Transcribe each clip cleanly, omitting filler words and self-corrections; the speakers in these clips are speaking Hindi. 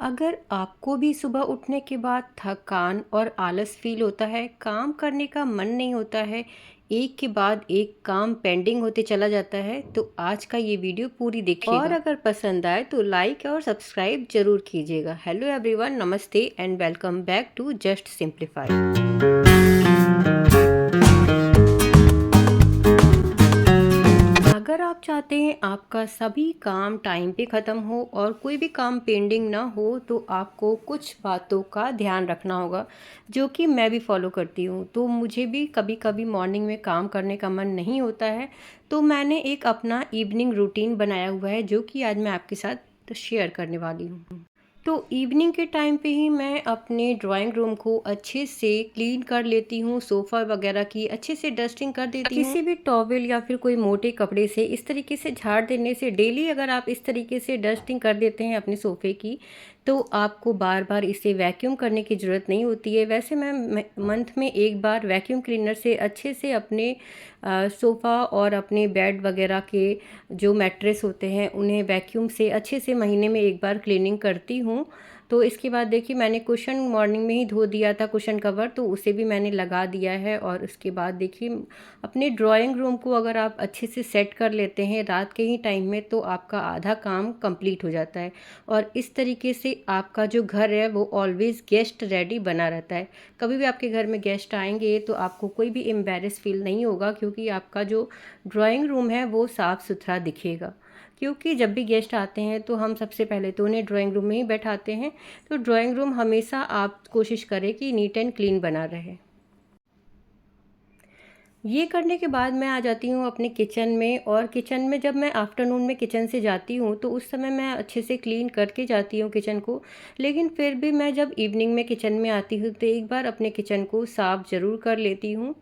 अगर आपको भी सुबह उठने के बाद थकान और आलस फील होता है, काम करने का मन नहीं होता है, एक के बाद एक काम पेंडिंग होते चला जाता है, तो आज का ये वीडियो पूरी देखिएगा और अगर पसंद आए तो लाइक और सब्सक्राइब जरूर कीजिएगा। हेलो एवरीवन, नमस्ते and welcome back to Just Simplify. अगर आप चाहते हैं आपका सभी काम टाइम पे ख़त्म हो और कोई भी काम पेंडिंग ना हो, तो आपको कुछ बातों का ध्यान रखना होगा, जो कि मैं भी फॉलो करती हूँ। तो मुझे भी कभी कभी मॉर्निंग में काम करने का मन नहीं होता है, तो मैंने एक अपना इवनिंग रूटीन बनाया हुआ है, जो कि आज मैं आपके साथ शेयर करने वाली हूँ। तो इवनिंग के टाइम पे ही मैं अपने ड्राइंग रूम को अच्छे से क्लीन कर लेती हूँ, सोफ़ा वगैरह की अच्छे से डस्टिंग कर देती हूँ। किसी भी टॉवेल या फिर कोई मोटे कपड़े से इस तरीके से झाड़ देने से, डेली अगर आप इस तरीके से डस्टिंग कर देते हैं अपने सोफ़े की, तो आपको बार बार इसे वैक्यूम करने की ज़रूरत नहीं होती है। वैसे मैं मंथ में एक बार वैक्यूम क्लीनर से अच्छे से अपने सोफ़ा और अपने बेड वगैरह के जो मैट्रेस होते हैं उन्हें वैक्यूम से अच्छे से महीने में एक बार क्लीनिंग करती हूँ। तो इसके बाद देखिए, मैंने कुशन मॉर्निंग में ही धो दिया था, कुशन कवर, तो उसे भी मैंने लगा दिया है। और उसके बाद देखिए, अपने ड्राइंग रूम को अगर आप अच्छे से सेट कर लेते हैं रात के ही टाइम में, तो आपका आधा काम कंप्लीट हो जाता है। और इस तरीके से आपका जो घर है वो ऑलवेज़ गेस्ट रेडी बना रहता है। कभी भी आपके घर में गेस्ट आएंगे तो आपको कोई भी एम्बैरेस फील नहीं होगा, क्योंकि आपका जो ड्राइंग रूम है वो साफ़ सुथरा दिखेगा। क्योंकि जब भी गेस्ट आते हैं तो हम सबसे पहले तो उन्हें ड्राइंग रूम में ही बैठाते हैं। तो ड्राइंग रूम हमेशा आप कोशिश करें कि नीट एंड क्लीन बना रहे। ये करने के बाद मैं आ जाती हूँ अपने किचन में, और किचन में जब मैं आफ्टरनून में किचन से जाती हूँ तो उस समय मैं अच्छे से क्लीन करके जाती हूँ किचन को। लेकिन फिर भी मैं जब इवनिंग में किचन में आती हूँ तो एक बार अपने किचन को साफ़ ज़रूर कर लेती हूँ।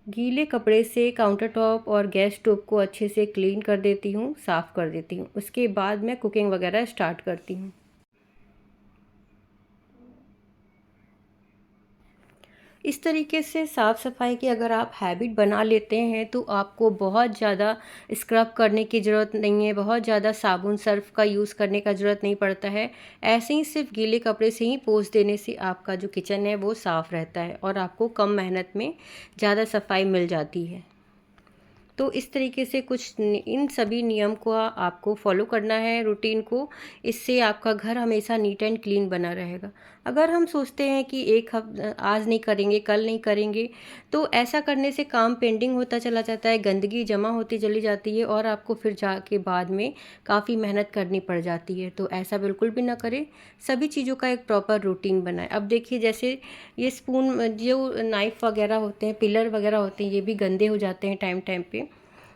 गीले कपड़े से काउंटर टॉप और गैस स्टोव को अच्छे से क्लीन कर देती हूँ, साफ़ कर देती हूँ। उसके बाद मैं कुकिंग वगैरह स्टार्ट करती हूँ। इस तरीके से साफ़ सफाई की अगर आप हैबिट बना लेते हैं तो आपको बहुत ज़्यादा स्क्रब करने की ज़रूरत नहीं है, बहुत ज़्यादा साबुन सर्फ का यूज़ करने का ज़रूरत नहीं पड़ता है। ऐसे ही सिर्फ गीले कपड़े से ही पोंछ देने से आपका जो किचन है वो साफ़ रहता है और आपको कम मेहनत में ज़्यादा सफाई मिल जाती है। तो इस तरीके से इन सभी नियम को आपको फॉलो करना है, रूटीन को। इससे आपका घर हमेशा नीट एंड क्लीन बना रहेगा। अगर हम सोचते हैं कि आज नहीं करेंगे, कल नहीं करेंगे, तो ऐसा करने से काम पेंडिंग होता चला जाता है, गंदगी जमा होती चली जाती है और आपको फिर जाके बाद में काफ़ी मेहनत करनी पड़ जाती है। तो ऐसा बिल्कुल भी ना करें, सभी चीज़ों का एक प्रॉपर रूटीन बनाएं। अब देखिए, जैसे ये स्पून, जो नाइफ़ वगैरह होते हैं, पिलर वगैरह होते हैं, ये भी गंदे हो जाते हैं टाइम टाइम पे।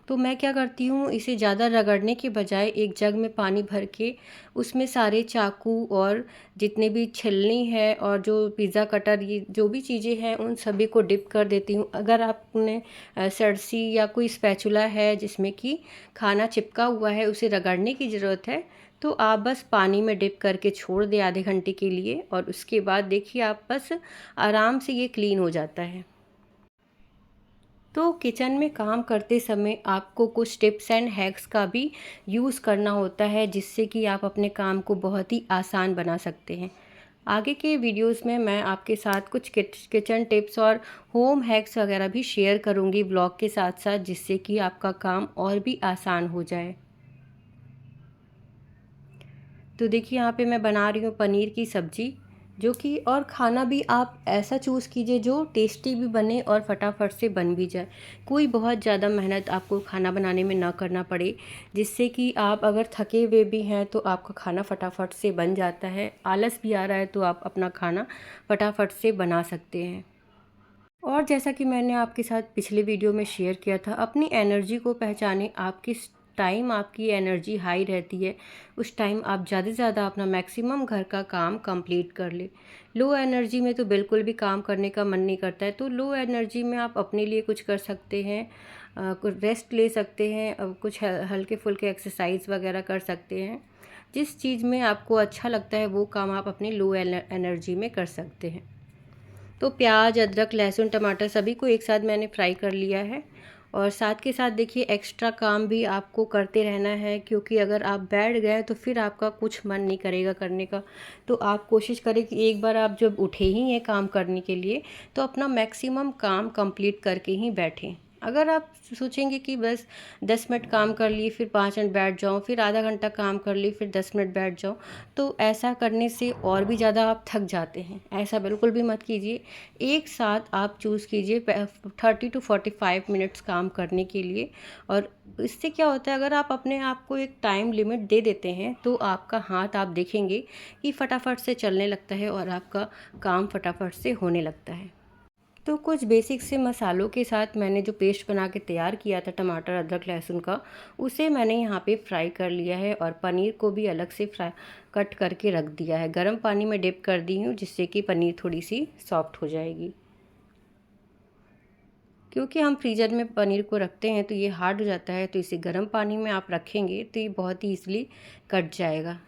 तो मैं क्या करती हूँ, इसे ज़्यादा रगड़ने के बजाय एक जग में पानी भर के उसमें सारे चाकू और जितने भी छलनी है और जो पिज़्ज़ा कटर, ये जो भी चीज़ें हैं उन सभी को डिप कर देती हूँ। अगर आपने सरसी या कोई स्पैचुला है जिसमें कि खाना चिपका हुआ है, उसे रगड़ने की ज़रूरत है, तो आप बस पानी में डिप करके छोड़ दें आधे घंटे के लिए, और उसके बाद देखिए आप बस आराम से ये क्लीन हो जाता है। तो किचन में काम करते समय आपको कुछ टिप्स एंड हैक्स का भी यूज़ करना होता है, जिससे कि आप अपने काम को बहुत ही आसान बना सकते हैं। आगे के वीडियोस में मैं आपके साथ कुछ किचन टिप्स और होम हैक्स वगैरह भी शेयर करूंगी ब्लॉग के साथ साथ, जिससे कि आपका काम और भी आसान हो जाए। तो देखिए, यहाँ पे मैं बना रही हूँ पनीर की सब्ज़ी, जो कि, और खाना भी आप ऐसा चूज़ कीजिए जो टेस्टी भी बने और फटाफट से बन भी जाए। कोई बहुत ज़्यादा मेहनत आपको खाना बनाने में ना करना पड़े, जिससे कि आप अगर थके हुए भी हैं तो आपका खाना फटाफट से बन जाता है। आलस भी आ रहा है तो आप अपना खाना फटाफट से बना सकते हैं। और जैसा कि मैंने आपके साथ पिछले वीडियो में शेयर किया था, अपनी एनर्जी को पहचानें। आप किस टाइम आपकी एनर्जी हाई रहती है, उस टाइम आप ज़्यादा से ज़्यादा अपना मैक्सिमम घर का काम कंप्लीट कर ले। लो एनर्जी में तो बिल्कुल भी काम करने का मन नहीं करता है, तो लो एनर्जी में आप अपने लिए कुछ कर सकते हैं, कुछ रेस्ट ले सकते हैं, कुछ हल्के फुल्के एक्सरसाइज वगैरह कर सकते हैं। जिस चीज़ में आपको अच्छा लगता है वो काम आप अपनी लो एनर्जी में कर सकते हैं। तो प्याज, अदरक, लहसुन, टमाटर सभी को एक साथ मैंने फ्राई कर लिया है, और साथ के साथ देखिए एक्स्ट्रा काम भी आपको करते रहना है, क्योंकि अगर आप बैठ गए तो फिर आपका कुछ मन नहीं करेगा करने का। तो आप कोशिश करें कि एक बार आप जब उठे ही हैं काम करने के लिए तो अपना मैक्सिमम काम कंप्लीट करके ही बैठें। अगर आप सोचेंगे कि बस 10 मिनट काम कर लिए फिर 5 मिनट बैठ जाऊँ, फिर आधा घंटा काम कर लिए फिर 10 मिनट बैठ जाऊँ, तो ऐसा करने से और भी ज़्यादा आप थक जाते हैं। ऐसा बिल्कुल भी मत कीजिए। एक साथ आप चूज़ कीजिए 30 to 45 मिनट्स काम करने के लिए। और इससे क्या होता है, अगर आप अपने आप को एक टाइम लिमिट दे देते हैं तो आपका हाथ आप देखेंगे कि फटाफट से चलने लगता है और आपका काम फटाफट से होने लगता है। तो कुछ बेसिक से मसालों के साथ मैंने जो पेस्ट बना के तैयार किया था टमाटर अदरक लहसुन का, उसे मैंने यहाँ पे फ्राई कर लिया है और पनीर को भी अलग से फ्राई कट करके रख दिया है। गर्म पानी में डिप कर दी हूँ जिससे कि पनीर थोड़ी सी सॉफ्ट हो जाएगी। क्योंकि हम फ्रीज़र में पनीर को रखते हैं तो ये हार्ड हो जाता है, तो इसे गर्म पानी में आप रखेंगे तो ये बहुत ही ईज़िली कट जाएगा।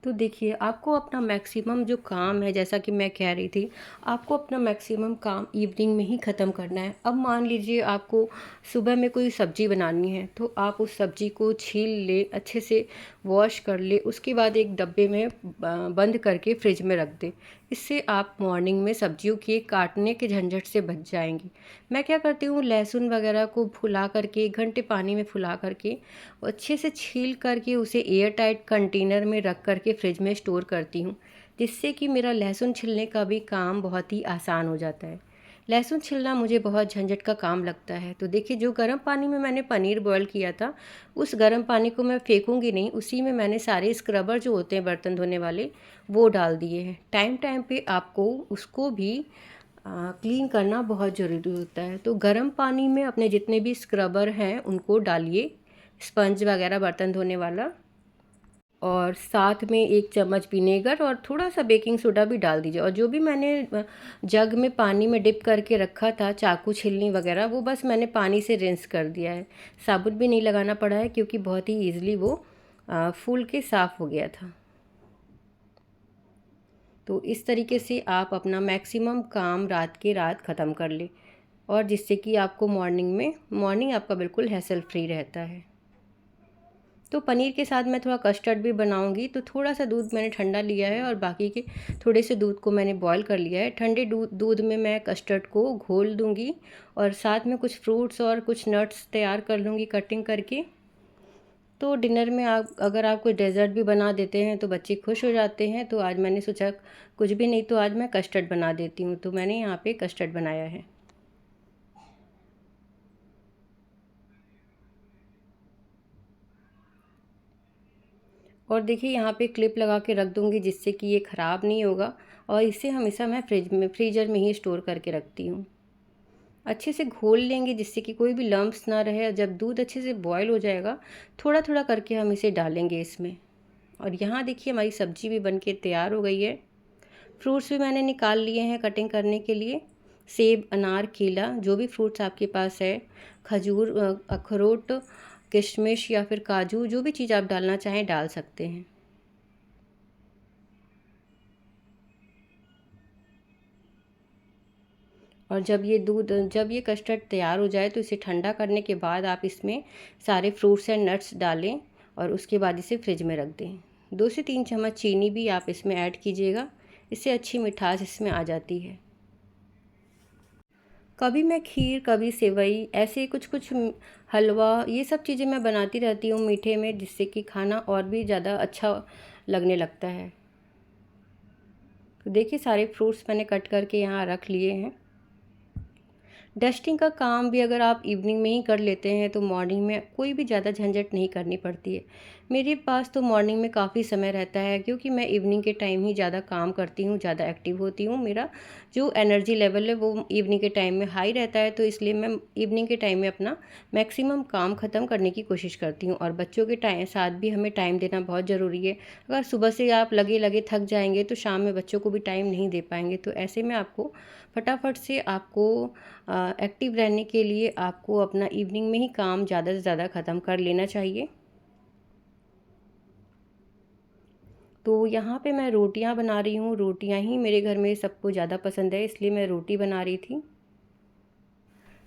तो देखिए आपको अपना मैक्सिमम जो काम है, जैसा कि मैं कह रही थी, आपको अपना मैक्सिमम काम इवनिंग में ही ख़त्म करना है। अब मान लीजिए आपको सुबह में कोई सब्ज़ी बनानी है तो आप उस सब्ज़ी को छील ले, अच्छे से वॉश कर ले, उसके बाद एक डब्बे में बंद करके फ्रिज में रख दें। इससे आप मॉर्निंग में सब्जियों के काटने के झंझट से बच जाएंगी। मैं क्या करती हूँ, लहसुन वगैरह को फुला करके 1 घंटे पानी में फुला करके अच्छे से छील करके उसे एयर टाइट कंटेनर में रख करके फ्रिज में स्टोर करती हूँ, जिससे कि मेरा लहसुन छिलने का भी काम बहुत ही आसान हो जाता है। लहसुन छिलना मुझे बहुत झंझट का काम लगता है। तो देखिए जो गर्म पानी में मैंने पनीर बॉयल किया था, उस गर्म पानी को मैं फेंकूंगी नहीं, उसी में मैंने सारे स्क्रबर जो होते हैं बर्तन धोने वाले वो डाल दिए हैं। टाइम टाइम पे आपको उसको भी क्लीन करना बहुत ज़रूरी होता है। तो गर्म पानी में अपने जितने भी स्क्रबर हैं उनको डालिए, स्पंज वगैरह बर्तन धोने वाला, और साथ में 1 चम्मच विनेगर और थोड़ा सा बेकिंग सोडा भी डाल दीजिए। और जो भी मैंने जग में पानी में डिप करके रखा था चाकू छिलनी वगैरह, वो बस मैंने पानी से रिंस कर दिया है। साबुन भी नहीं लगाना पड़ा है क्योंकि बहुत ही ईजिली वो फूल के साफ़ हो गया था। तो इस तरीके से आप अपना मैक्सिमम काम रात के रात ख़त्म कर लें, और जिससे कि आपको मॉर्निंग आपका बिल्कुल हैसल फ्री रहता है। तो पनीर के साथ मैं थोड़ा कस्टर्ड भी बनाऊंगी, तो थोड़ा सा दूध मैंने ठंडा लिया है और बाकी के थोड़े से दूध को मैंने बॉईल कर लिया है। ठंडे दूध में मैं कस्टर्ड को घोल दूंगी और साथ में कुछ फ्रूट्स और कुछ नट्स तैयार कर लूँगी कटिंग करके। तो डिनर में आप अगर आप कोई डेज़र्ट भी बना देते हैं तो बच्चे खुश हो जाते हैं। तो आज मैंने सोचा कुछ भी नहीं तो आज मैं कस्टर्ड बना देती हूँ, तो मैंने यहाँ पे कस्टर्ड बनाया है। और देखिए यहाँ पे क्लिप लगा के रख दूँगी जिससे कि ये ख़राब नहीं होगा, और इसे हमेशा मैं फ्रीज़र में ही स्टोर करके रखती हूँ। अच्छे से घोल लेंगे जिससे कि कोई भी लम्प्स ना रहे। जब दूध अच्छे से बॉयल हो जाएगा थोड़ा थोड़ा करके हम इसे डालेंगे इसमें। और यहाँ देखिए हमारी सब्ज़ी भी बनके तैयार हो गई है। फ्रूट्स भी मैंने निकाल लिए हैं कटिंग करने के लिए। सेब, अनार, केला, जो भी फ्रूट्स आपके पास है, खजूर, अखरोट, किशमिश या फिर काजू, जो भी चीज़ आप डालना चाहें डाल सकते हैं। और जब ये कस्टर्ड तैयार हो जाए तो इसे ठंडा करने के बाद आप इसमें सारे फ्रूट्स एंड नट्स डालें और उसके बाद इसे फ्रिज में रख दें। 2 से 3 चम्मच चीनी भी आप इसमें ऐड कीजिएगा, इससे अच्छी मिठास इसमें आ जाती है। कभी मैं खीर, कभी सेवई, ऐसे कुछ कुछ हलवा, ये सब चीज़ें मैं बनाती रहती हूँ मीठे में, जिससे कि खाना और भी ज़्यादा अच्छा लगने लगता है। तो देखिए सारे फ्रूट्स मैंने कट करके यहाँ रख लिए हैं। डस्टिंग का काम भी अगर आप इवनिंग में ही कर लेते हैं तो मॉर्निंग में कोई भी ज़्यादा झंझट नहीं करनी पड़ती है। मेरे पास तो मॉर्निंग में काफ़ी समय रहता है क्योंकि मैं इवनिंग के टाइम ही ज़्यादा काम करती हूँ, ज़्यादा एक्टिव होती हूँ। मेरा जो एनर्जी लेवल है वो इवनिंग के टाइम में हाई रहता है, तो इसलिए मैं इवनिंग के टाइम में अपना मैक्सिमम काम ख़त्म करने की कोशिश करती हूँ। और बच्चों के साथ भी हमें टाइम देना बहुत ज़रूरी है। अगर सुबह से आप लगे लगे थक जाएंगे तो शाम में बच्चों को भी टाइम नहीं दे पाएंगे। तो ऐसे में आपको फटाफट से आपको एक्टिव रहने के लिए आपको अपना इवनिंग में ही काम ज़्यादा से ज़्यादा ख़त्म कर लेना चाहिए। तो यहाँ पे मैं रोटियाँ बना रही हूँ। रोटियाँ ही मेरे घर में सबको ज़्यादा पसंद है, इसलिए मैं रोटी बना रही थी।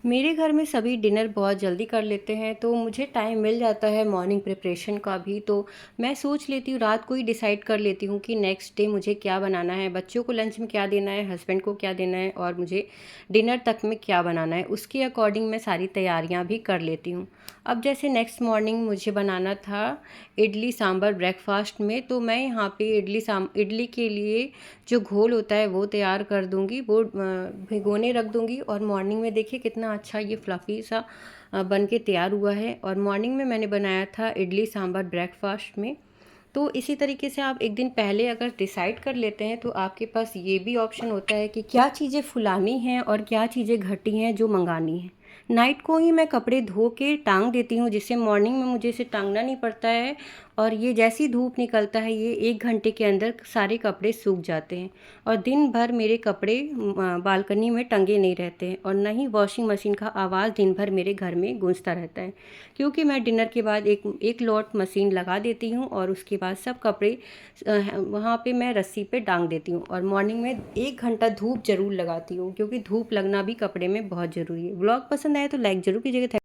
मेरे घर में सभी डिनर बहुत जल्दी कर लेते हैं, तो मुझे टाइम मिल जाता है मॉर्निंग प्रिपरेशन का भी। तो मैं सोच लेती हूँ, रात को ही डिसाइड कर लेती हूँ कि नेक्स्ट डे मुझे क्या बनाना है, बच्चों को लंच में क्या देना है, हस्बैंड को क्या देना है और मुझे डिनर तक में क्या बनाना है, उसके अकॉर्डिंग मैं सारी तैयारियाँ भी कर लेती हूँ। अब जैसे नेक्स्ट मॉर्निंग मुझे बनाना था इडली सांभर ब्रेकफास्ट में, तो मैं यहाँ पे इडली के लिए जो घोल होता है वो तैयार कर दूँगी, वो भिगोने रख दूँगी। और मॉर्निंग में देखिए कितना अच्छा ये फ्लफ़ी सा बन के तैयार हुआ है। और मॉर्निंग में मैंने बनाया था इडली सांभर ब्रेकफास्ट में। तो इसी तरीके से आप एक दिन पहले अगर डिसाइड कर लेते हैं, तो आपके पास ये भी ऑप्शन होता है कि क्या चीज़ें फुलानी हैं और क्या चीज़ें घटी हैं जो मंगानी हैं। नाइट को ही मैं कपड़े धो के टांग देती हूँ, जिससे मॉर्निंग में मुझे इसे टांगना नहीं पड़ता है। और ये जैसी धूप निकलता है, ये 1 घंटे के अंदर सारे कपड़े सूख जाते हैं और दिन भर मेरे कपड़े बालकनी में टंगे नहीं रहते हैं, और न ही वॉशिंग मशीन का आवाज़ दिन भर मेरे घर में गूंजता रहता है, क्योंकि मैं डिनर के बाद एक लॉट मशीन लगा देती हूँ और उसके बाद सब कपड़े वहाँ पे मैं रस्सी पे टांग देती हूँ। और मॉर्निंग में 1 घंटा धूप ज़रूर लगाती हूँ, क्योंकि धूप लगना भी कपड़े में बहुत ज़रूरी है। व्लॉग पसंद आए तो लाइक ज़रूर कीजिएगा।